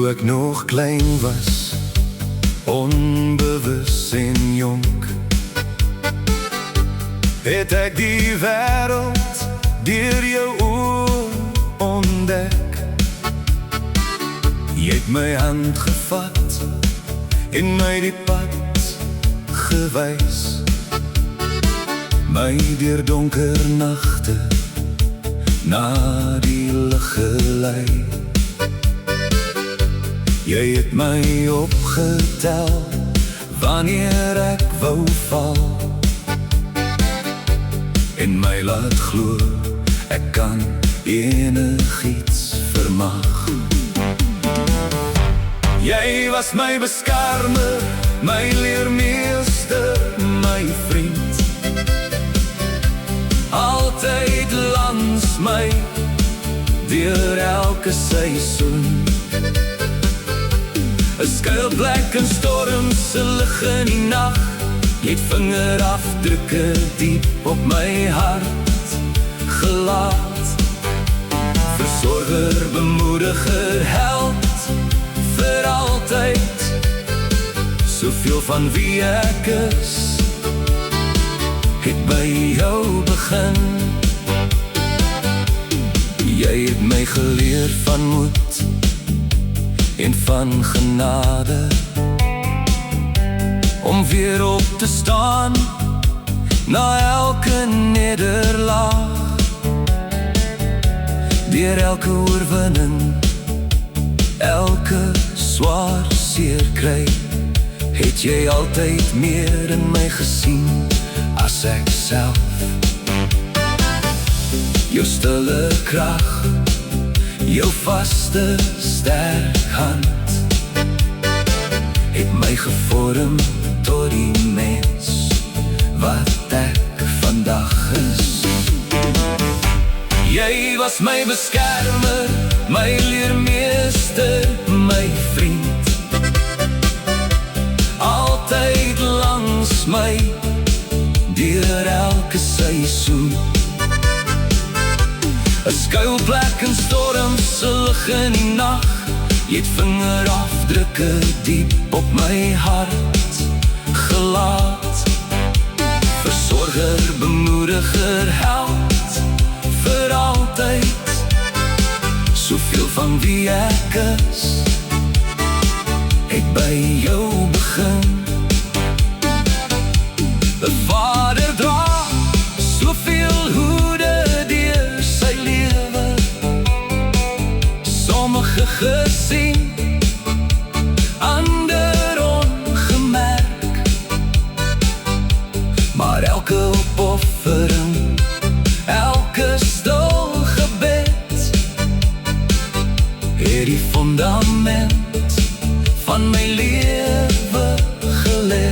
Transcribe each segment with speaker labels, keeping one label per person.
Speaker 1: Toe ek nog klein was, onbewus en jonk, het ek die wêreld deur jou oë ontdek. Jy het my hand gevat en my die pad gewys, my deur donker nagte na die lig gelei. Jy het my opgetel wanneer ek wou val, en my laat glo ek kan enigiets vermag. Jy was my beskermer, my leermeester, my vriend, altyd langs my deur elke seisoen. 'n skuilplek in stormse lig in die nag, jy het vingerafdrukke diep op my hart gelaat. Versorger, bemoediger, held, vir altyd, soveel van wie ek is, het by jou begin. Jy het my geleer van moed en van genade, om weer op te staan na elke nederlaag. Deur elke oorwinning, elke swaar seer kry, het jy altyd meer in my gesien as ek self. Jou stille krag, jou vaste sterk hand, het my gevorm tot die mens wat ek vandag is. Jy was my beskermer, my leermeester, my vriend, altyd langs my deur elke seisoen. 'n skuilplek in stormse lig in die nag, jy het vingerafdrukke diep op my hart gelaat. Versorger, bemoediger, held, vir altyd, soveel van wie ek is, het by jou begin. 'n vader dra soveel hoede deur sy lewe, sommige gesien, ander ongemerk, maar elke opoffering, elke stil gebed, het die fundament van my lewe gelê.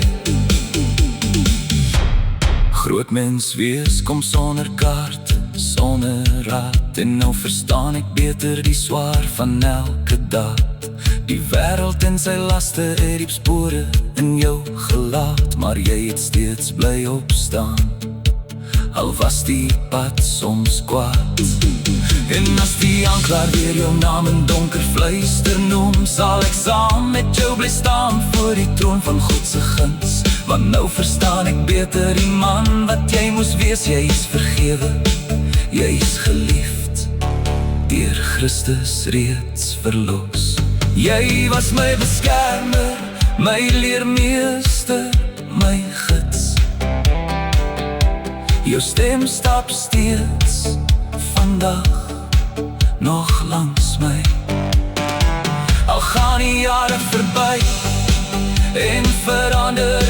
Speaker 1: Groot mens wees kom sonder kaart, sonder raad, en nou verstaan ek beter die swaar van elke daad. Die wêreld en sy laste het diep spore in jou gelaat, maar jy het steeds bly opstaan, al was die pad soms kwaad. En as die aanklaer weer jou naam in donker fluister noem, sal ek saam met jou bly staan voor die troon van God se guns. Want nou verstaan ek beter die man wat jy moes wees. Jy is vergewe, jy is geliefd, deur Christus reeds verlos. Jy was my beskermer, my leermeester, my gids. Jou stem stap steeds vandag nog langs my. Al gaan die jare verby en verander